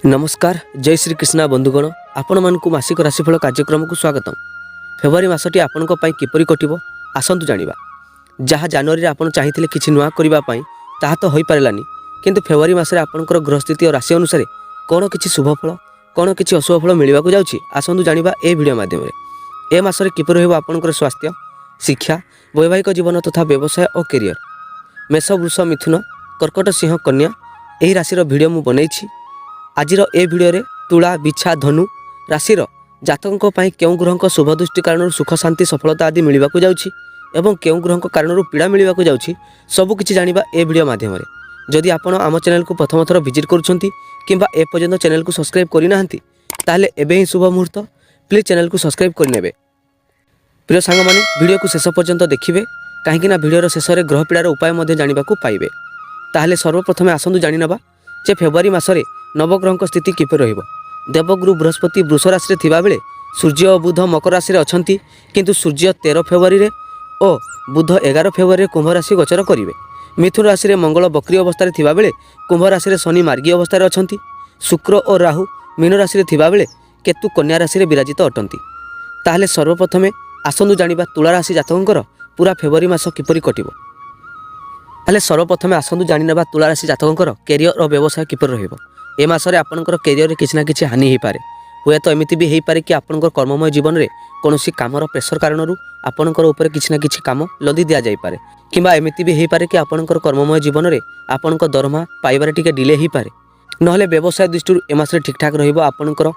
नमस्कार जय श्री कृष्णा बंधुगण आपण मानक मासिक राशिफल कार्यक्रम को स्वागत। फेब्रुआरी मासटी आपण किपरि कटिबो आसंतु जानिबा। जहाँ जनवरी आपण चाहिथिले किछि नुआ करिबा पई ताहा तो होई पारलानी, किंतु फेब्रुआरी मासरे आपणकर ग्रहस्थिति और राशि अनुसार कोन किछि शुभफल कोन किछि अशुभ फल मिलवा को जाउछि आसंतु जानिबा ए वीडियो माध्यम रे। ए मासरे किपरि रहइबो आपणकर स्वास्थ्य, शिक्षा, वैवाहिक जीवन तथा व्यवसाय और करियर। मेष, वृष, मिथुन, कर्कट, सिंह, कन्या एही राशिर वीडियो मु बनैछि। आजिर ए भिडियो रे तुला, बिछा, धनु राशिर जातकों पर केउं ग्रहों शुभ दृष्टि कारण सुख, शांति, सफलता आदि मिलवा को जाउछि एवं केउं ग्रहों कारण पीड़ा मिलवा को जाउछि सबकिछि जानिबा ए भिडियो माध्यम रे। जदि आपण आम चैनल को प्रथम थर विजिट करुछंती किंबा ए पर्यंत चैनल को सब्सक्राइब करि नाहंती ताले एबे ही शुभ मुहूर्त प्लीज चैनल को सब्सक्राइब कर नेबे। प्रिय सांग माने वीडियो को शेष पर्यंत देखिबे काहेकि ना वीडियो शेष रे ग्रह पीड़ार उपाय मध्ये जानिबा को पाइबे। ताहले सर्वप्रथम आसंतु जानि नबा जे फेब्रुआरी मासरे नवग्रहों स्थिति किपर रहिबो। देवगुरु बृहस्पति वृष राशि थिबा बेले सूर्य और बुध मकर राशि अछंती, किंतु सूर्य 13 फेब्रुआरी रे और बुध 11 फेब्रुआरी कुंभ राशि गोचर करिवे। मिथुन राशि रे मंगल बक्री अवस्था रे थिबा बेले कुंभ राशि रे शनि मार्गी अवस्था रे अछंती। शुक्र और राहु मीन राशि रे थिबा बेले केतु कन्या राशि रे विराजित अटंती। ताहले सर्वप्रथमे आसंतु जानिबा तुला राशि जातकंकर पूरा फेब्रुआरी मास किपरि कटिबो। ताहले सर्वप्रथमे आसंतु जानि नेबा तुला राशि जातकंकर कैरियर और व्यवसाय किपरि रहिबो। ए मासरे आपनकर कैरियर रे किछि ना किछि हानि हेई पारे। हुए तो एमिति भी हेई पारे कि आपनकर कर्ममय जीवन रे कोनोसी कामर प्रेशर कारणरू आपनकर ऊपर किछि ना किछि काम लदी दिया जाई पारे, किंबा एमिति भी हेई पारे कि आपनकर कर्ममय जीवन रे आपनकर दरमा पाइबारे टिके डिले हेई पारे। नहले व्यवसाय दृष्टि ए मासरे ठीक ठाक रहिबो। आपनकर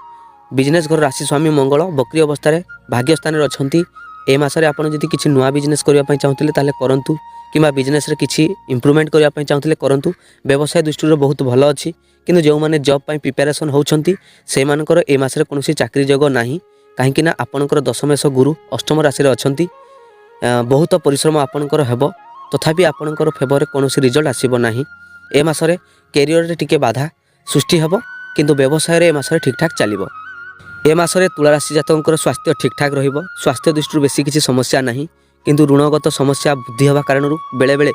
बिजनेस घर राशि स्वामी मंगल बक्री अवस्था रे भाग्य स्थान रे अछंती। ए मासरे आपण जदि किछि नुआ बिजनेस करिया पई चाहुतिले ताले करंतु, किंबा बिजनेस रे किछि इंप्रूवमेंट करिया पई चाहुतिले करंतु। व्यवसाय दृष्टि रे बहुत भलो अछि, किंतु जो माने जॉब पई प्रिपरेशन होउछंती से मानकर ए मासरे कोनोसी चाकरी जगह नाही, काहेकि ना आपनकर दशमेश गुरु अष्टम राशि रे अछंती। बहुत परिश्रम आपनकर हेबो, तथापि आपनकर फेवर रे कोनोसी रिजल्ट आसीबो नाही। ए मासरे कैरियर रे टिके बाधा सृष्टि हेबो, किंतु व्यवसाय रे ए मासरे ठीक ठाक चलिबो। ए मासरे तुला राशि जातकंकर स्वास्थ्य ठीक ठाक रहिबो। स्वास्थ्य दृष्टि बेसी किछि समस्या नाही, किंतु ऋणगत समस्या वृद्धि हेबा कारणरू बेले बेले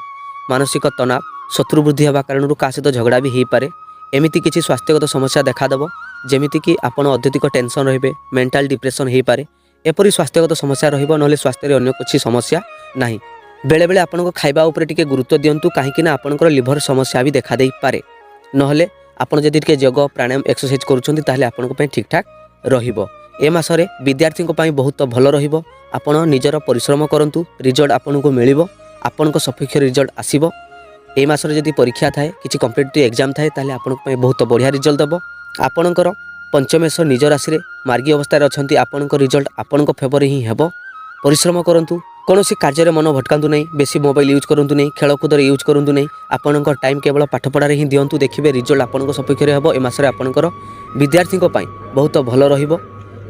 मानसिक तनाव, शत्रु वृद्धि हेबा कारणरू का सहित झगड़ा भी हेई पारे। एमिति किछि स्वास्थ्यगत समस्या देखा देबो, जेमिति कि आपण अत्यधिक टेंशन रहिबे, मेंटल डिप्रेशन हेई पारे। एपरि स्वास्थ्यगत समस्या रहिबो, नहले स्वास्थ्य रे अन्य किछि समस्या नाही। बेले बेले आपनको खाइबा उपरे टिके गुरुत्व दियंतु, काहेकि ना आपनकर लिवर समस्या भी देखा देई पारे। नहले आपण जदि टिके योग प्राणायाम एक्सरसाइज करूछंती ताहले आपनको पय ठीक ठाक रहिबो। ए मासरे विद्यार्थी पई बहुत भलो रहिबो। आपण निजर परिश्रम करंतु, रिजल्ट आपनको मिलिबो, आपनको सपेक्ष रिजल्ट आसीबो। ए मासरे जदि परीक्षा थाए, किछि कॉम्पिटिटिव एग्जाम थाए, ताहले आपनको पय बहुत बढ़िया रिजल्ट देबो। आपणकर पंचमेश निज राशि रे मार्गी अवस्था रे अछंती। आपनको रिजल्ट आपनको फेवर ही हेबो। परिश्रम करंतु, कोनोसी कार्य रे मन भटकांतु नहीं, बेसी मोबाइल यूज करंतु नहीं, खेलकूद रे यूज करंतु नहीं। आपणकर टाइम केवल पाठ पढ़ा रे ही दियंतु, देखिबे रिजल्ट आपनको सपेक्ष रे हेबो। ए मासरे आपणकर विद्यार्थी पई बहुत भलो रहिबो।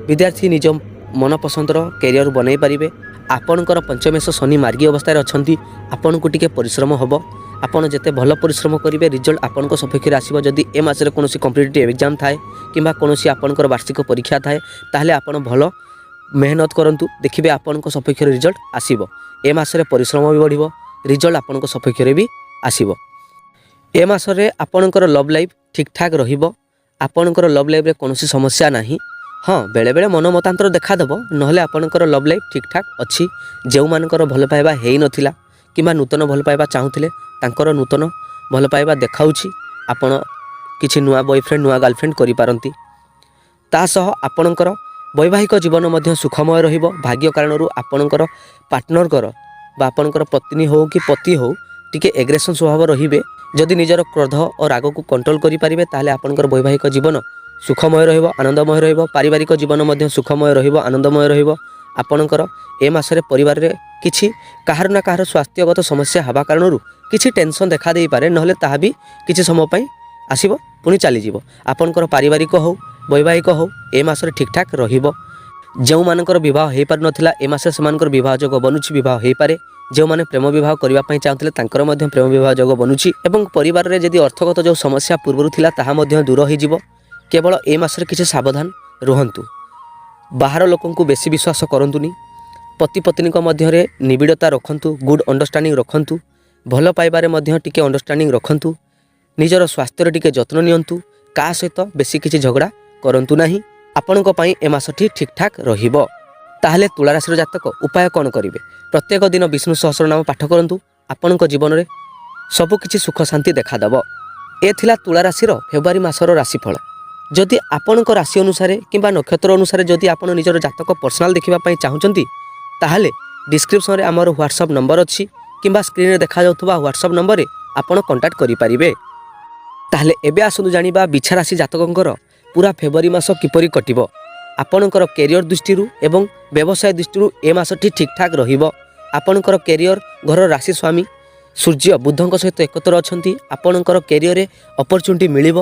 विद्यार्थी निज मन पसंदर कैरियर बनई पारिबे। आपणकर पंचमेश शनि मार्गी अवस्था रे अछंती। आपनको टिके परिश्रम हेबो। आपण जेते भलो परिश्रम करिवे रिजल्ट आपनको सपेक्ष रे आसीबो। जदि ए मासरे कोनोसी कॉम्पिटिटिव एग्जाम थाए, किंबा कोनोसी आपणकर वार्षिक परीक्षा थाए, ताहले आपण भलो मेहनत करंतु, देखिबे आपनको सपेक्ष रे रिजल्ट आसीबो। ए मासरे परिश्रम भी बढ़िबो, रिजल्ट आपनको सपेक्ष रे भी आसीबो। ए मासरे आपणकर लव लाइफ ठीक ठाक रहिबो। आपणकर लव लाइफ रे कोनोसी समस्या नाही। हाँ, बेले बेले मन मतांतर देखा देबो, नहले आपणकर लव लाइफ ठीक ठाक अछि। जेउ मानकर भल पाइबा हेई नथिला, किंबा नूतन भल पाइबा चाहुथिले, तांकर नूतन भल पाइबा देखाउछि। आपण किछि नुआ बॉयफ्रेंड नुआ गर्लफ्रेंड करि पारंती। ता सह आपणकर वैवाहिक जीवन मध्य सुखमय रहिबो। भाग्य कारणरू आपणकर पार्टनर बा आपणकर पत्नी हो कि पति हो टिके एग्रेशन स्वभाव रहिबे। जदि निजर क्रोध और राग को कंट्रोल करि पारिबे, ताहले आपणकर वैवाहिक जीवन सुखमय रहिबो, आनंदमय रहिबो। पारिवारिक जीवन मध्य सुखमय रहिबो, आनंदमय रहिबो। आपणकर ए मासरे परिवार रे किछि काहर ना काहर स्वास्थ्यगत समस्या हबा कारणरू किछि टेंशन देखा देई पारे, नहले ताहा भी किछि समय पई आसीबो, पुनी चली जिवो। आपणकर पारिवारिक हो वैवाहिक हो ए मासरे ठीक ठाक रहिबो। जेउ मानकर विवाह हेई पार नथिला, ए मासरे समानकर विवाह जोग बनुछि, विवाह हेई पारे। जो माने प्रेम विवाह करिबा पई चाहुतले तांकर मध्य प्रेम विवाह जोग बनुछि, एवं परिवार रे जदि अर्थगत जो समस्या पूर्वरु थिला ताहा मध्य दूर होई जिवो। केवल ए मासरे किछि सावधान रुहंतु। बाहर लोकन को बेसी विश्वास करंतुनी। पति पत्नी मध्य निबिड़ता रखंतु, गुड अंडरस्टैंडिंग रखंतु। भल पाइबारे मध्य टिके अंडरस्टैंडिंग रखंतु। निजर स्वास्थ्य टिके जत्न नियंतु, କାହା ସହିତ ବେଶୀ କିଛି ଝଗଡ଼ା କରନ୍ତୁ ନାହିଁ। ଆପଣଙ୍କ ପାଇଁ ଏ ମାସଟି ଠିକ୍ଠାକ୍ ରହିବ। ତାହେଲେ ତୁଳା ରାଶିର ଜାତକ ଉପାୟ କ'ଣ କରିବେ? ପ୍ରତ୍ୟେକ ଦିନ ବିଷ୍ଣୁ ସହସ୍ରନାମ ପାଠ କରନ୍ତୁ। ଆପଣଙ୍କ ଜୀବନରେ ସବୁକିଛି ସୁଖ ଶାନ୍ତି ଦେଖାଦେବ। ଏ ଥିଲା ତୁଳା ରାଶିର ଫେବୃଆରୀ ମାସର ରାଶିଫଳ। ଯଦି ଆପଣଙ୍କ ରାଶି ଅନୁସାରେ କିମ୍ବା ନକ୍ଷତ୍ର ଅନୁସାରେ ଯଦି ଆପଣ ନିଜର ଜାତକ ପର୍ସନାଲ ଦେଖିବା ପାଇଁ ଚାହୁଁଛନ୍ତି, ତାହେଲେ ଡିସ୍କ୍ରିପ୍ସନରେ ଆମର ହ୍ୱାଟ୍ସଆପ୍ ନମ୍ବର ଅଛି କିମ୍ବା ସ୍କ୍ରିନ୍ରେ ଦେଖାଯାଉଥିବା ହ୍ୱାଟ୍ସଆପ୍ ନମ୍ବରରେ ଆପଣ କଣ୍ଟାକ୍ଟ କରିପାରିବେ। ତାହେଲେ ଏବେ ଆସନ୍ତୁ ଜାଣିବା ବିଛା ରାଶି ଜାତକଙ୍କର ପୁରା ଫେବୃଆରୀ ମାସ କିପରି କଟିବ। ଆପଣଙ୍କର କ୍ୟାରିୟର ଦୃଷ୍ଟିରୁ ଏବଂ ବ୍ୟବସାୟ ଦୃଷ୍ଟିରୁ ଏ ମାସଟି ଠିକ୍ଠାକ୍ ରହିବ। ଆପଣଙ୍କର କ୍ୟାରିୟର ଘର ରାଶି ସ୍ୱାମୀ ସୂର୍ଯ୍ୟ ବୁଧଙ୍କ ସହିତ ଏକତ୍ର ଅଛନ୍ତି। ଆପଣଙ୍କର କ୍ୟାରିୟରରେ ଅପରଚ୍ୟୁନିଟି ମିଳିବ।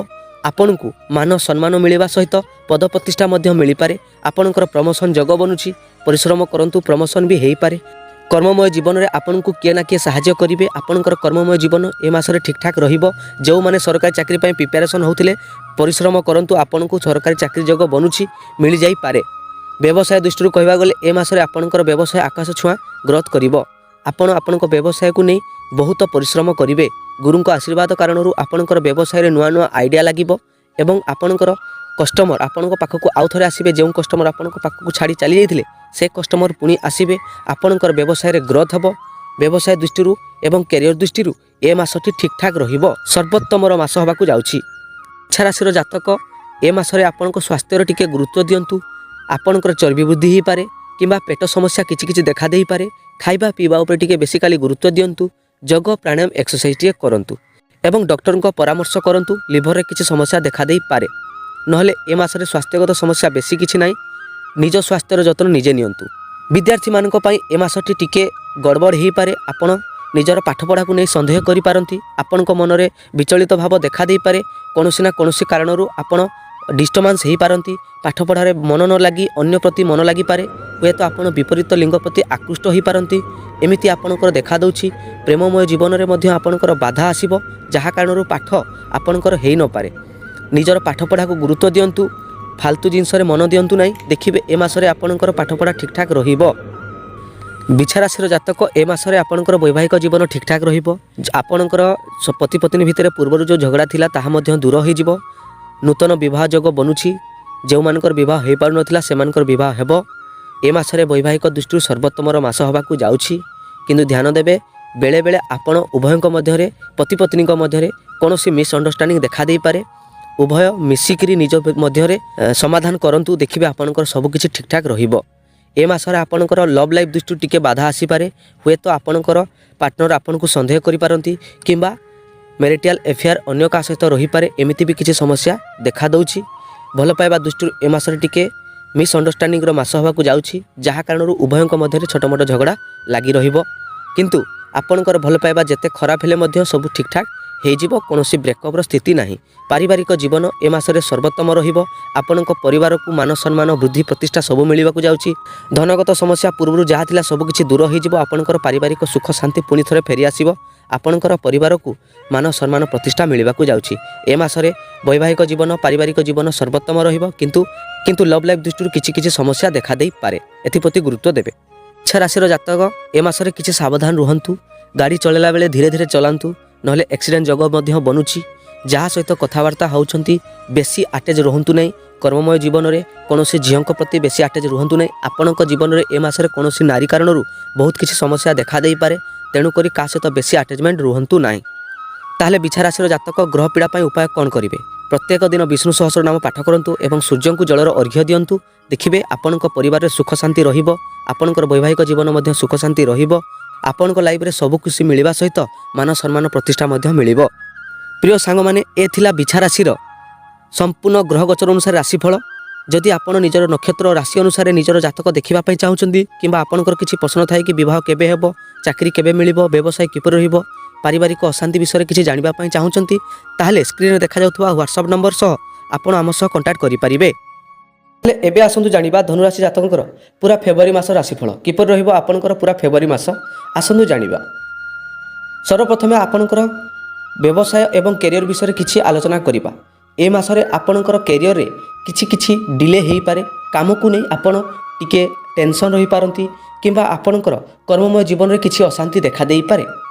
ଆପଣଙ୍କୁ ମାନ ସମ୍ମାନ ମିଳିବା ସହିତ ପଦପ୍ରତିଷ୍ଠା ମଧ୍ୟ ମିଳିପାରେ। ଆପଣଙ୍କର ପ୍ରମୋସନ୍ ଯୋଗ ବନୁଛି। ପରିଶ୍ରମ କରନ୍ତୁ, ପ୍ରମୋସନ୍ ବି ହୋଇପାରେ। କର୍ମମୟ ଜୀବନରେ ଆପଣଙ୍କୁ କିଏ ନା କିଏ ସାହାଯ୍ୟ କରିବେ। ଆପଣଙ୍କର କର୍ମମୟ ଜୀବନ ଏ ମାସରେ ଠିକ୍ଠାକ୍ ରହିବ। ଯେଉଁମାନେ ସରକାରୀ ଚାକିରି ପାଇଁ ପ୍ରିପାରେସନ୍ ହେଉଥିଲେ, ପରିଶ୍ରମ କରନ୍ତୁ, ଆପଣଙ୍କୁ ସରକାରୀ ଚାକିରି ଯୋଗ ବନୁଛି, ମିଳିଯାଇପାରେ। ବ୍ୟବସାୟ ଦୃଷ୍ଟିରୁ କହିବାକୁ ଗଲେ ଏ ମାସରେ ଆପଣଙ୍କର ବ୍ୟବସାୟ ଆକାଶ ଛୁଆଁ ଗ୍ରୋଥ୍ କରିବ। ଆପଣ ଆପଣଙ୍କ ବ୍ୟବସାୟକୁ ନେଇ ବହୁତ ପରିଶ୍ରମ କରିବେ। ଗୁରୁଙ୍କ ଆଶୀର୍ବାଦ କାରଣରୁ ଆପଣଙ୍କର ବ୍ୟବସାୟରେ ନୂଆ ନୂଆ ଆଇଡ଼ିଆ ଲାଗିବ ଏବଂ ଆପଣଙ୍କର କଷ୍ଟମର ଆପଣଙ୍କ ପାଖକୁ ଆଉ ଥରେ ଆସିବେ। ଯେଉଁ କଷ୍ଟମର ଆପଣଙ୍କ ପାଖକୁ ଛାଡ଼ି ଚାଲିଯାଇଥିଲେ, ସେ କଷ୍ଟମର ପୁଣି ଆସିବେ। ଆପଣଙ୍କର ବ୍ୟବସାୟରେ ଗ୍ରୋଥ୍ ହେବ। ବ୍ୟବସାୟ ଦୃଷ୍ଟିରୁ ଏବଂ କ୍ୟାରିୟର ଦୃଷ୍ଟିରୁ ଏ ମାସଟି ଠିକ୍ଠାକ୍ ରହିବ। ସର୍ବୋତ୍ତମର ମାସ ହେବାକୁ ଯାଉଛି। ବିଛା ରାଶିର ଜାତକ ଏ ମାସରେ ଆପଣଙ୍କ ସ୍ୱାସ୍ଥ୍ୟର ଟିକେ ଗୁରୁତ୍ୱ ଦିଅନ୍ତୁ। ଆପଣଙ୍କର ଚର୍ବି ବୃଦ୍ଧି ହୋଇପାରେ କିମ୍ବା ପେଟ ସମସ୍ୟା କିଛି କିଛି ଦେଖା ଦେଇପାରେ। ଖାଇବା ପିଇବା ଉପରେ ଟିକେ ବେସିକାଲି ଗୁରୁତ୍ୱ ଦିଅନ୍ତୁ। ଯୋଗ ପ୍ରାଣାୟାମ ଏକ୍ସରସାଇଜ୍ ଟିକେ କରନ୍ତୁ ଏବଂ ଡକ୍ଟରଙ୍କ ପରାମର୍ଶ କରନ୍ତୁ। ଲିଭରରେ କିଛି ସମସ୍ୟା ଦେଖାଦେଇପାରେ। ନହେଲେ ଏ ମାସରେ ସ୍ୱାସ୍ଥ୍ୟଗତ ସମସ୍ୟା ବେଶୀ କିଛି ନାହିଁ। ନିଜ ସ୍ୱାସ୍ଥ୍ୟର ଯତ୍ନ ନିଜେ ନିଅନ୍ତୁ। ବିଦ୍ୟାର୍ଥୀମାନଙ୍କ ପାଇଁ ଏ ମାସଟି ଟିକେ ଗଡ଼ବଡ଼ ହୋଇପାରେ। ଆପଣ ନିଜର ପାଠପଢ଼ାକୁ ନେଇ ସନ୍ଦେହ କରିପାରନ୍ତି। ଆପଣଙ୍କ ମନରେ ବିଚଳିତ ଭାବ ଦେଖାଦେଇପାରେ। କୌଣସି ନା କୌଣସି କାରଣରୁ ଆପଣ ଡିଷ୍ଟର୍ବାନ୍ସ ହୋଇପାରନ୍ତି। ପାଠପଢ଼ାରେ ମନ ନ ଲାଗି ଅନ୍ୟ ପ୍ରତି ମନ ଲାଗିପାରେ। ହୁଏତ ଆପଣ ବିପରୀତ ଲିଙ୍ଗ ପ୍ରତି ଆକୃଷ୍ଟ ହୋଇପାରନ୍ତି। ଏମିତି ଆପଣଙ୍କର ଦେଖାଦେଉଛି। ପ୍ରେମମୟ ଜୀବନରେ ମଧ୍ୟ ଆପଣଙ୍କର ବାଧା ଆସିବ, ଯାହା କାରଣରୁ ପାଠ ଆପଣଙ୍କର ହୋଇନପାରେ। ନିଜର ପାଠପଢ଼ାକୁ ଗୁରୁତ୍ୱ ଦିଅନ୍ତୁ। ଫାଲତୁ ଜିନିଷରେ ମନ ଦିଅନ୍ତୁ ନାହିଁ। ଦେଖିବେ ଏ ମାସରେ ଆପଣଙ୍କର ପାଠପଢ଼ା ଠିକ୍ଠାକ୍ ରହିବ। ବିଛା ରାଶିର ଜାତକ ଏ ମାସରେ ଆପଣଙ୍କର ବୈବାହିକ ଜୀବନ ଠିକ୍ଠାକ୍ ରହିବ। ଆପଣଙ୍କର ପତି ପତ୍ନୀ ଭିତରେ ପୂର୍ବରୁ ଯେଉଁ ଝଗଡ଼ା ଥିଲା ତାହା ମଧ୍ୟ ଦୂର ହୋଇଯିବ। ନୂତନ ବିବାହ ଯୋଗ ବନୁଛି। ଯେଉଁମାନଙ୍କର ବିବାହ ହୋଇପାରୁନଥିଲା ସେମାନଙ୍କର ବିବାହ ହେବ। ଏ ମାସରେ ବୈବାହିକ ଦୃଷ୍ଟିରୁ ସର୍ବୋତ୍ତମର ମାସ ହେବାକୁ ଯାଉଛି। କିନ୍ତୁ ଧ୍ୟାନ ଦେବେ, ବେଳେବେଳେ ଆପଣ ଉଭୟଙ୍କ ମଧ୍ୟରେ ପତି ପତ୍ନୀଙ୍କ ମଧ୍ୟରେ କୌଣସି ମିସ୍ଅଣ୍ଡରଷ୍ଟାଣ୍ଡିଂ ଦେଖାଦେଇପାରେ। ଉଭୟ ମିଶିକିରି ନିଜ ମଧ୍ୟରେ ସମାଧାନ କରନ୍ତୁ। ଦେଖିବେ ଆପଣଙ୍କର ସବୁକିଛି ଠିକ୍ଠାକ୍ ରହିବ। ଏ ମାସରେ ଆପଣଙ୍କର ଲଭ୍ ଲାଇଫ୍ ଦୃଷ୍ଟିରୁ ଟିକେ ବାଧା ଆସିପାରେ। ହୁଏତ ଆପଣଙ୍କର ପାର୍ଟନର ଆପଣଙ୍କୁ ସନ୍ଦେହ କରିପାରନ୍ତି କିମ୍ବା ମ୍ୟାରିଟାଲ୍ ଏଫେୟାର୍ ଅନ୍ୟ କାହା ସହିତ ରହିପାରେ। ଏମିତି ବି କିଛି ସମସ୍ୟା ଦେଖାଦେଉଛି। ଭଲ ପାଇବା ଦୃଷ୍ଟିରୁ ଏ ମାସରେ ଟିକେ ମିସ୍ଅଣ୍ଡରଷ୍ଟାଣ୍ଡିଂର ମାସ ହେବାକୁ ଯାଉଛି, ଯାହା କାରଣରୁ ଉଭୟଙ୍କ ମଧ୍ୟରେ ଛୋଟ ମୋଟ ଝଗଡ଼ା ଲାଗି ରହିବ। କିନ୍ତୁ ଆପଣଙ୍କର ଭଲ ପାଇବା ଯେତେ ଖରାପ ହେଲେ ମଧ୍ୟ ସବୁ ଠିକ୍ଠାକ୍ ହୋଇଯିବ। କୌଣସି ବ୍ରେକଅପ୍ର ସ୍ଥିତି ନାହିଁ। ପାରିବାରିକ ଜୀବନ ଏ ମାସରେ ସର୍ବୋତ୍ତମ ରହିବ। ଆପଣଙ୍କ ପରିବାରକୁ ମାନ ସମ୍ମାନ ବୃଦ୍ଧି ପ୍ରତିଷ୍ଠା ସବୁ ମିଳିବାକୁ ଯାଉଛି। ଧନଗତ ସମସ୍ୟା ପୂର୍ବରୁ ଯାହା ଥିଲା ସବୁକିଛି ଦୂର ହୋଇଯିବ। ଆପଣଙ୍କର ପାରିବାରିକ ସୁଖ ଶାନ୍ତି ପୁଣି ଥରେ ଫେରିଆସିବ। ଆପଣଙ୍କର ପରିବାରକୁ ମାନ ସମ୍ମାନ ପ୍ରତିଷ୍ଠା ମିଳିବାକୁ ଯାଉଛି। ଏ ମାସରେ ବୈବାହିକ ଜୀବନ ପାରିବାରିକ ଜୀବନ ସର୍ବୋତ୍ତମ ରହିବ। କିନ୍ତୁ ଲଭ୍ ଲାଇଫ୍ ଦୃଷ୍ଟିରୁ କିଛି କିଛି ସମସ୍ୟା ଦେଖାଦେଇପାରେ। ଏଥିପ୍ରତି ଗୁରୁତ୍ୱ ଦେବେ। ବିଛା ରାଶିର ଜାତକ ଏ ମାସରେ କିଛି ସାବଧାନ ରୁହନ୍ତୁ। ଗାଡ଼ି ଚଳାଇଲା ବେଳେ ଧୀରେ ଧୀରେ ଚଲାନ୍ତୁ, ନହେଲେ ଆକ୍ସିଡେଣ୍ଟ ଯୋଗ ମଧ୍ୟ ବନୁଛି। ଯାହା ସହିତ କଥାବାର୍ତ୍ତା ହେଉଛନ୍ତି ବେଶୀ ଆଟାଚ୍ ରୁହନ୍ତୁ ନାହିଁ। କର୍ମମୟ ଜୀବନରେ କୌଣସି ଝିଅଙ୍କ ପ୍ରତି ବେଶୀ ଆଟାଚ୍ ରୁହନ୍ତୁ ନାହିଁ। ଆପଣଙ୍କ ଜୀବନରେ ଏ ମାସରେ କୌଣସି ନାରୀ କାରଣରୁ ବହୁତ କିଛି ସମସ୍ୟା ଦେଖାଦେଇପାରେ। ତେଣୁକରି କାହା ସହିତ ବେଶୀ ଆଟାଚମେଣ୍ଟ ରୁହନ୍ତୁ ନାହିଁ। ତାହେଲେ ବିଛା ରାଶିର ଜାତକ ଗ୍ରହ ପୀଡ଼ା ପାଇଁ ଉପାୟ କ'ଣ କରିବେ? ପ୍ରତ୍ୟେକ ଦିନ ବିଷ୍ଣୁ ସହସ୍ରନାମ ପାଠ କରନ୍ତୁ ଏବଂ ସୂର୍ଯ୍ୟଙ୍କୁ ଜଳର ଅର୍ଘ୍ୟ ଦିଅନ୍ତୁ। ଦେଖିବେ ଆପଣଙ୍କ ପରିବାରରେ ସୁଖ ଶାନ୍ତି ରହିବ। ଆପଣଙ୍କର ବୈବାହିକ ଜୀବନ ମଧ୍ୟ ସୁଖ ଶାନ୍ତି ରହିବ। ଆପଣଙ୍କ ଲାଇଫରେ ସବୁ ଖୁସି ମିଳିବା ସହିତ ମାନ ସମ୍ମାନ ପ୍ରତିଷ୍ଠା ମଧ୍ୟ ମିଳିବ। ପ୍ରିୟ ସାଙ୍ଗମାନେ, ଏ ଥିଲା ବିଛା ରାଶିର ସମ୍ପୂର୍ଣ୍ଣ ଗ୍ରହ ଗୋଚର ଅନୁସାରେ ରାଶିଫଳ। ଯଦି ଆପଣ ନିଜର ନକ୍ଷତ୍ର ରାଶି ଅନୁସାରେ ନିଜର ଜାତକ ଦେଖିବା ପାଇଁ ଚାହୁଁଛନ୍ତି କିମ୍ବା ଆପଣଙ୍କର କିଛି ପ୍ରଶ୍ନ ଥାଏ କି ବିବାହ କେବେ ହେବ, ଚାକିରି କେବେ ମିଳିବ, ବ୍ୟବସାୟ କିପରି ରହିବ, ପାରିବାରିକ ଅଶାନ୍ତି ବିଷୟରେ କିଛି ଜାଣିବା ପାଇଁ ଚାହୁଁଛନ୍ତି, ତାହେଲେ ସ୍କ୍ରିନ୍ରେ ଦେଖାଯାଉଥିବା ହ୍ୱାଟ୍ସଆପ୍ ନମ୍ବର ସହ ଆପଣ ଆମ ସହ କଣ୍ଟାକ୍ଟ କରିପାରିବେ। ହେଲେ ଏବେ ଆସନ୍ତୁ ଜାଣିବା ଧନୁରାଶି ଜାତକଙ୍କର ପୁରା ଫେବୃଆରୀ ମାସ ରାଶିଫଳ କିପରି ରହିବ। ଆପଣଙ୍କର ପୁରା ଫେବୃଆରୀ ମାସ ଆସନ୍ତୁ ଜାଣିବା। ସର୍ବପ୍ରଥମେ ଆପଣଙ୍କର ବ୍ୟବସାୟ ଏବଂ କ୍ୟାରିୟର ବିଷୟରେ କିଛି ଆଲୋଚନା କରିବା। ଏ ମାସରେ ଆପଣଙ୍କର କ୍ୟାରିୟରରେ କିଛି ଡିଲେ ହୋଇପାରେ। କାମକୁ ନେଇ ଆପଣ ଟିକେ ଟେନସନ୍ ରହିପାରନ୍ତି କିମ୍ବା ଆପଣଙ୍କର କର୍ମମୟ ଜୀବନରେ କିଛି ଅଶାନ୍ତି ଦେଖାଦେଇପାରେ।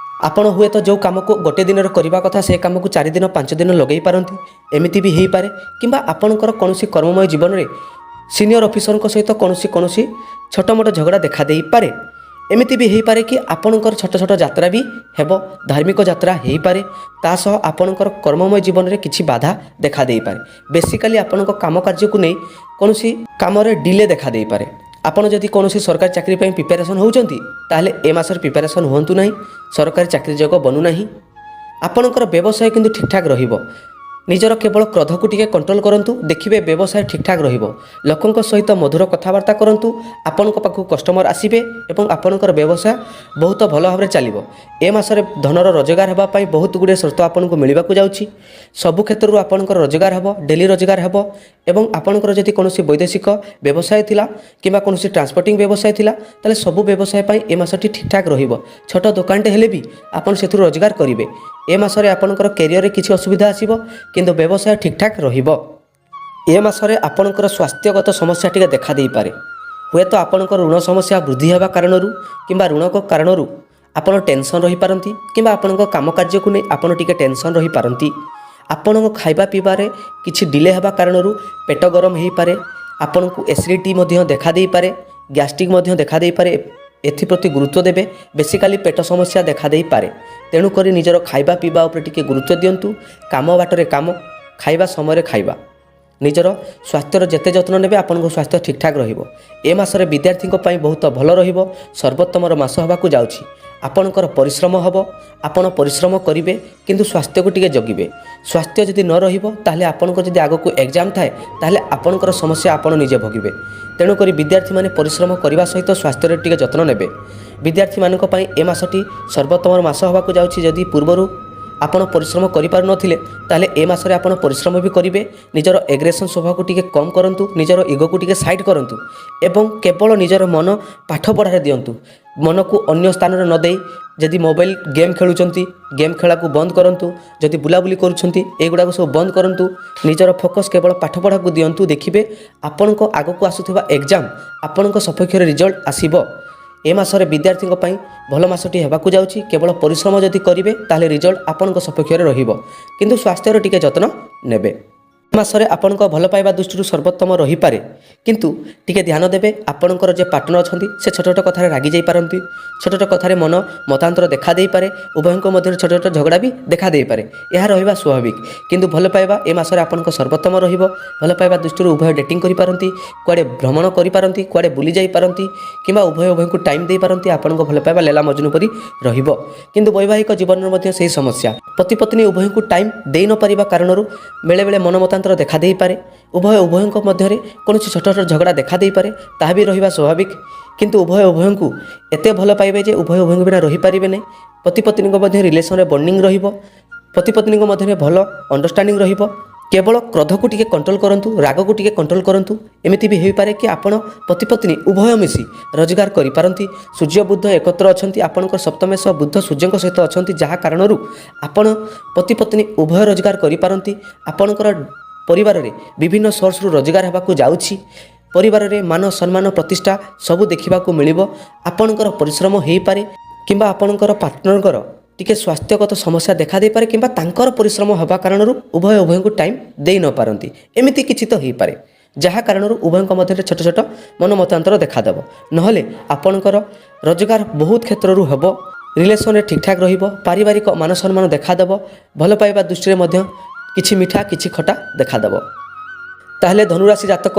ଆପଣ ହୁଏତ ଯେଉଁ କାମକୁ ଗୋଟିଏ ଦିନରେ କରିବା କଥା ସେ କାମକୁ 4 ଦିନ 5 ଦିନ ଲଗାଇ ପାରନ୍ତି। ଏମିତି ବି ହେଇପାରେ କିମ୍ବା ଆପଣଙ୍କର କୌଣସି କର୍ମମୟ ଜୀବନରେ ସିନିୟର ଅଫିସରଙ୍କ ସହିତ କୌଣସି ଛୋଟ ମୋଟ ଝଗଡ଼ା ଦେଖା ଦେଇପାରେ। ଏମିତି ବି ହେଇପାରେ କି ଆପଣଙ୍କର ଛୋଟ ଛୋଟ ଯାତ୍ରା ବି ହେବ, ଧାର୍ମିକ ଯାତ୍ରା ହେଇପାରେ। ତା ସହ ଆପଣଙ୍କର କର୍ମମୟ ଜୀବନରେ କିଛି ବାଧା ଦେଖା ଦେଇପାରେ। ବେସିକାଲି ଆପଣଙ୍କ କାମ କାର୍ଯ୍ୟକୁ ନେଇ କୌଣସି କାମରେ ଡିଲେ ଦେଖା ଦେଇପାରେ। ଆପଣ ଯଦି କୌଣସି ସରକାରୀ ଚାକିରି ପାଇଁ ପ୍ରିପାରେସନ୍ ହେଉଛନ୍ତି ତାହେଲେ ଏ ମାସରେ ପ୍ରିପାରେସନ୍ ହୁଅନ୍ତୁ ନାହିଁ, ସରକାରୀ ଚାକିରି ଯୋଗ ବନୁନାହିଁ। ଆପଣଙ୍କର ବ୍ୟବସାୟ କିନ୍ତୁ ଠିକ୍ଠାକ୍ ରହିବ। ନିଜର କେବଳ କ୍ରୋଧକୁ ଟିକେ କଣ୍ଟ୍ରୋଲ କରନ୍ତୁ, ଦେଖିବେ ବ୍ୟବସାୟ ଠିକ୍ଠାକ୍ ରହିବ। ଲୋକଙ୍କ ସହିତ ମଧୁର କଥାବାର୍ତ୍ତା କରନ୍ତୁ, ଆପଣଙ୍କ ପାଖକୁ କଷ୍ଟମର ଆସିବେ ଏବଂ ଆପଣଙ୍କର ବ୍ୟବସାୟ ବହୁତ ଭଲ ଭାବରେ ଚାଲିବ। ଏ ମାସରେ ଧନର ରୋଜଗାର ହେବା ପାଇଁ ବହୁତ ଗୁଡ଼ିଏ ସର୍ତ୍ତ ଆପଣଙ୍କୁ ମିଳିବାକୁ ଯାଉଛି। ସବୁ କ୍ଷେତ୍ରରୁ ଆପଣଙ୍କର ରୋଜଗାର ହେବ, ଡେଲି ରୋଜଗାର ହେବ ଏବଂ ଆପଣଙ୍କର ଯଦି କୌଣସି ବୈଦେଶିକ ବ୍ୟବସାୟ ଥିଲା କିମ୍ବା କୌଣସି ଟ୍ରାନ୍ସପୋର୍ଟିଂ ବ୍ୟବସାୟ ଥିଲା ତାହେଲେ ସବୁ ବ୍ୟବସାୟ ପାଇଁ ଏ ମାସଟି ଠିକ୍ଠାକ୍ ରହିବ। ଛୋଟ ଦୋକାନଟେ ହେଲେ ବି ଆପଣ ସେଥିରୁ ରୋଜଗାର କରିବେ। ଏ ମାସରେ ଆପଣଙ୍କର କ୍ୟାରିୟରରେ କିଛି ଅସୁବିଧା ଆସିବ କିନ୍ତୁ ବ୍ୟବସାୟ ଠିକ୍ଠାକ୍ ରହିବ। ଏ ମାସରେ ଆପଣଙ୍କର ସ୍ୱାସ୍ଥ୍ୟଗତ ସମସ୍ୟା ଟିକେ ଦେଖା ଦେଇପାରେ। ହୁଏତ ଆପଣଙ୍କର ଋଣ ସମସ୍ୟା ବୃଦ୍ଧି ହେବା କାରଣରୁ କିମ୍ବା ଋଣକ କାରଣରୁ ଆପଣ ଟେନସନ୍ ରହିପାରନ୍ତି କିମ୍ବା ଆପଣଙ୍କ କାମ କାର୍ଯ୍ୟକୁ ନେଇ ଆପଣ ଟିକେ ଟେନସନ୍ ରହିପାରନ୍ତି। ଆପଣଙ୍କ ଖାଇବା ପିଇବାରେ କିଛି ଡିଲେ ହେବା କାରଣରୁ ପେଟ ଗରମ ହୋଇପାରେ, ଆପଣଙ୍କୁ ଏସିଡ଼ିଟି ମଧ୍ୟ ଦେଖା ଦେଇପାରେ, ଗ୍ୟାଷ୍ଟ୍ରିକ୍ ମଧ୍ୟ ଦେଖା ଦେଇପାରେ। ଏଥିପ୍ରତି ଗୁରୁତ୍ୱ ଦେବେ। ବେସିକାଲି ପେଟ ସମସ୍ୟା ଦେଖା ଦେଇପାରେ, ତେଣୁକରି ନିଜର ଖାଇବା ପିଇବା ଉପରେ ଟିକେ ଗୁରୁତ୍ୱ ଦିଅନ୍ତୁ। କାମ ବାଟରେ କାମ, ଖାଇବା ସମୟରେ ଖାଇବା। ନିଜର ସ୍ୱାସ୍ଥ୍ୟର ଯେତେ ଯତ୍ନ ନେବେ ଆପଣଙ୍କ ସ୍ୱାସ୍ଥ୍ୟ ଠିକ୍ଠାକ୍ ରହିବ। ଏ ମାସରେ ବିଦ୍ୟାର୍ଥୀଙ୍କ ପାଇଁ ବହୁତ ଭଲ ରହିବ। ସର୍ବୋତ୍ତମର ମାସ ହେବାକୁ ଯାଉଛି। ଆପଣଙ୍କର ପରିଶ୍ରମ ହେବ, ଆପଣ ପରିଶ୍ରମ କରିବେ କିନ୍ତୁ ସ୍ୱାସ୍ଥ୍ୟକୁ ଟିକେ ଜଗିବେ। ସ୍ୱାସ୍ଥ୍ୟ ଯଦି ନ ରହିବ ତାହେଲେ ଆପଣଙ୍କର ଯଦି ଆଗକୁ ଏକ୍ଜାମ୍ ଥାଏ ତାହେଲେ ଆପଣଙ୍କର ସମସ୍ୟା ଆପଣ ନିଜେ ଭୋଗିବେ। ତେଣୁକରି ବିଦ୍ୟାର୍ଥୀମାନେ ପରିଶ୍ରମ କରିବା ସହିତ ସ୍ୱାସ୍ଥ୍ୟରେ ଟିକେ ଯତ୍ନ ନେବେ। ବିଦ୍ୟାର୍ଥୀମାନଙ୍କ ପାଇଁ ଏ ମାସଟି ସର୍ବୋତ୍ତମର ମାସ ହେବାକୁ ଯାଉଛି। ଯଦି ପୂର୍ବରୁ ଆପଣ ପରିଶ୍ରମ କରିପାରୁନଥିଲେ ତାହେଲେ ଏ ମାସରେ ଆପଣ ପରିଶ୍ରମ ବି କରିବେ। ନିଜର ଏଗ୍ରେସନ୍ ସ୍ୱଭାବକୁ ଟିକେ କମ୍ କରନ୍ତୁ, ନିଜର ଇଗୋକୁ ଟିକେ ସାଇଡ଼୍ କରନ୍ତୁ ଏବଂ କେବଳ ନିଜର ମନ ପାଠପଢ଼ାରେ ଦିଅନ୍ତୁ। ମନକୁ ଅନ୍ୟ ସ୍ଥାନରେ ନ ଦେଇ ଯଦି ମୋବାଇଲ ଗେମ୍ ଖେଳୁଛନ୍ତି ଗେମ୍ ଖେଳକୁ ବନ୍ଦ କରନ୍ତୁ, ଯଦି ବୁଲାବୁଲି କରୁଛନ୍ତି ଏଗୁଡ଼ାକ ସବୁ ବନ୍ଦ କରନ୍ତୁ। ନିଜର ଫୋକସ୍ କେବଳ ପାଠପଢ଼ାକୁ ଦିଅନ୍ତୁ। ଦେଖିବେ ଆପଣଙ୍କ ଆଗକୁ ଆସୁଥିବା ଏକ୍ଜାମ୍ ଆପଣଙ୍କ ସପକ୍ଷରେ ରିଜଲ୍ଟ ଆସିବ। ଏ ମାସରେ ବିଦ୍ୟାର୍ଥୀଙ୍କ ପାଇଁ ଭଲ ମାସଟି ହେବାକୁ ଯାଉଛି। କେବଳ ପରିଶ୍ରମ ଯଦି କରିବେ ତାହେଲେ ରିଜଲ୍ଟ ଆପଣଙ୍କ ସପକ୍ଷରେ ରହିବ, କିନ୍ତୁ ସ୍ୱାସ୍ଥ୍ୟର ଟିକେ ଯତ୍ନ ନେବେ। ଏ ମାସରେ ଆପଣଙ୍କ ଭଲ ପାଇବା ଦୃଷ୍ଟିରୁ ସର୍ବୋତ୍ତମ ରହିପାରେ, କିନ୍ତୁ ଟିକେ ଧ୍ୟାନ ଦେବେ। ଆପଣଙ୍କର ଯେ ପାର୍ଟନର ଅଛନ୍ତି ସେ ଛୋଟ ଛୋଟ କଥାରେ ରାଗି ଯାଇପାରନ୍ତି, ଛୋଟ ଛୋଟ କଥାରେ ମନ ମତାନ୍ତର ଦେଖା ଦେଇପାରେ, ଉଭୟଙ୍କ ମଧ୍ୟରେ ଛୋଟ ଛୋଟ ଝଗଡ଼ା ବି ଦେଖା ଦେଇପାରେ। ଏହା ରହିବା ସ୍ୱାଭାବିକ, କିନ୍ତୁ ଭଲ ପାଇବା ଏ ମାସରେ ଆପଣଙ୍କ ସର୍ବୋତ୍ତମ ରହିବ। ଭଲ ପାଇବା ଦୃଷ୍ଟିରୁ ଉଭୟ ଡେଟିଂ କରିପାରନ୍ତି, କୁଆଡ଼େ ଭ୍ରମଣ କରିପାରନ୍ତି, କୁଆଡ଼େ ବୁଲି ଯାଇପାରନ୍ତି କିମ୍ବା ଉଭୟଙ୍କୁ ଟାଇମ୍ ଦେଇପାରନ୍ତି। ଆପଣଙ୍କ ଭଲ ପାଇବା ଲେଲା ମଜନୁ ପରି ରହିବ। କିନ୍ତୁ ବୈବାହିକ ଜୀବନରେ ମଧ୍ୟ ସେହି ସମସ୍ୟା, ପତି ପତ୍ନୀ ଉଭୟଙ୍କୁ ଟାଇମ୍ ଦେଇ ନ ପାରିବା କାରଣରୁ ବେଳେବେଳେ ମନ ମତାନ୍ତର ଦେଖା ଦେଇପାରେ। ଉଭୟଙ୍କ ମଧ୍ୟରେ କୌଣସି ଛୋଟ ଛୋଟ ଝଗଡ଼ା ଦେଖା ଦେଇପାରେ, ତାହା ବି ରହିବା ସ୍ୱାଭାବିକ। କିନ୍ତୁ ଉଭୟଙ୍କୁ ଏତେ ଭଲ ପାଇବେ ଯେ ଉଭୟଙ୍କ ବିନା ରହିପାରିବେ ନାହିଁ। ପତି ପତ୍ନୀଙ୍କ ମଧ୍ୟ ରିଲେସନରେ ବଣ୍ଡିଂ ରହିବ, ପତି ପତ୍ନୀଙ୍କ ମଧ୍ୟରେ ଭଲ ଅଣ୍ଡରଷ୍ଟାଣ୍ଡିଂ ରହିବ। କେବଳ କ୍ରୋଧକୁ ଟିକେ କଣ୍ଟ୍ରୋଲ କରନ୍ତୁ, ରାଗକୁ ଟିକେ କଣ୍ଟ୍ରୋଲ କରନ୍ତୁ। ଏମିତି ବି ହୋଇପାରେ କି ଆପଣ ପତି ପତ୍ନୀ ଉଭୟ ମିଶି ରୋଜଗାର କରିପାରନ୍ତି। ସୂର୍ଯ୍ୟ ବୁଧ ଏକତ୍ର ଅଛନ୍ତି, ଆପଣଙ୍କର ସପ୍ତମେଶ ବୁଧ ସୂର୍ଯ୍ୟଙ୍କ ସହିତ ଅଛନ୍ତି, ଯାହା କାରଣରୁ ଆପଣ ପତି ପତ୍ନୀ ଉଭୟ ରୋଜଗାର କରିପାରନ୍ତି। ଆପଣଙ୍କର ପରିବାରରେ ବିଭିନ୍ନ ସୋର୍ସରୁ ରୋଜଗାର ହେବାକୁ ଯାଉଛି। ପରିବାରରେ ମାନ ସମ୍ମାନ ପ୍ରତିଷ୍ଠା ସବୁ ଦେଖିବାକୁ ମିଳିବ। ଆପଣଙ୍କର ପରିଶ୍ରମ ହୋଇପାରେ କିମ୍ବା ଆପଣଙ୍କର ପାର୍ଟନରଙ୍କର ଟିକେ ସ୍ୱାସ୍ଥ୍ୟଗତ ସମସ୍ୟା ଦେଖା ଦେଇପାରେ କିମ୍ବା ତାଙ୍କର ପରିଶ୍ରମ ହେବା କାରଣରୁ ଉଭୟଙ୍କୁ ଟାଇମ୍ ଦେଇ ନ ପାରନ୍ତି। ଏମିତି କିଛି ତ ହୋଇପାରେ ଯାହା କାରଣରୁ ଉଭୟଙ୍କ ମଧ୍ୟରେ ଛୋଟ ଛୋଟ ମନ ମତାନ୍ତର ଦେଖାଦେବ। ନହେଲେ ଆପଣଙ୍କର ରୋଜଗାର ବହୁତ କ୍ଷେତ୍ରରୁ ହେବ, ରିଲେସନରେ ଠିକ୍ଠାକ୍ ରହିବ, ପାରିବାରିକ ମାନ ସମ୍ମାନ ଦେଖାଦେବ। ଭଲ ପାଇବା ଦୃଷ୍ଟିରେ ମଧ୍ୟ କିଛି ମିଠା କିଛି ଖଟା ଦେଖାଦେବ। ତାହେଲେ ଧନୁରାଶି ଜାତକ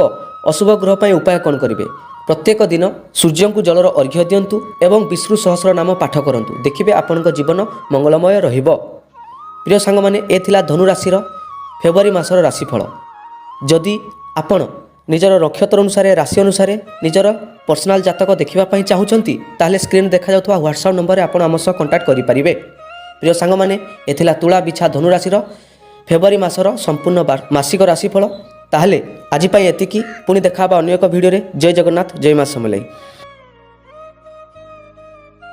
ଅଶୁଭ ଗ୍ରହ ପାଇଁ ଉପାୟ କ'ଣ କରିବେ? ପ୍ରତ୍ୟେକ ଦିନ ସୂର୍ଯ୍ୟଙ୍କୁ ଜଳର ଅର୍ଘ୍ୟ ଦିଅନ୍ତୁ ଏବଂ ବିଷ୍ଣୁ ସହସ୍ର ନାମ ପାଠ କରନ୍ତୁ। ଦେଖିବେ ଆପଣଙ୍କ ଜୀବନ ମଙ୍ଗଳମୟ ରହିବ। ପ୍ରିୟ ସାଙ୍ଗମାନେ, ଏ ଥିଲା ଧନୁରାଶିର ଫେବୃଆରୀ ମାସର ରାଶିଫଳ। ଯଦି ଆପଣ ନିଜର ନକ୍ଷତ୍ର ଅନୁସାରେ ରାଶି ଅନୁସାରେ ନିଜର ପର୍ସନାଲ ଜାତକ ଦେଖିବା ପାଇଁ ଚାହୁଁଛନ୍ତି ତାହେଲେ ସ୍କ୍ରିନ୍ ଦେଖାଯାଉଥିବା ହ୍ୱାଟ୍ସଆପ୍ ନମ୍ବରରେ ଆପଣ ଆମ ସହ କଣ୍ଟାକ୍ଟ କରିପାରିବେ। ପ୍ରିୟ ସାଙ୍ଗମାନେ, ଏ ଥିଲା ତୁଳା ବିଛା ଧନୁରାଶିର ଫେବୃଆରୀ ମାସର ସମ୍ପୂର୍ଣ୍ଣ ମାସିକ ରାଶିଫଳ। ତାହେଲେ ଆଜି ପାଇଁ ଏତିକି। ପୁଣି ଦେଖା ହେବା ଅନ୍ୟ ଏକ ଭିଡ଼ିଓରେ। ଜୟ ଜଗନ୍ନାଥ, ଜୟ ମା ସମଲେଇ।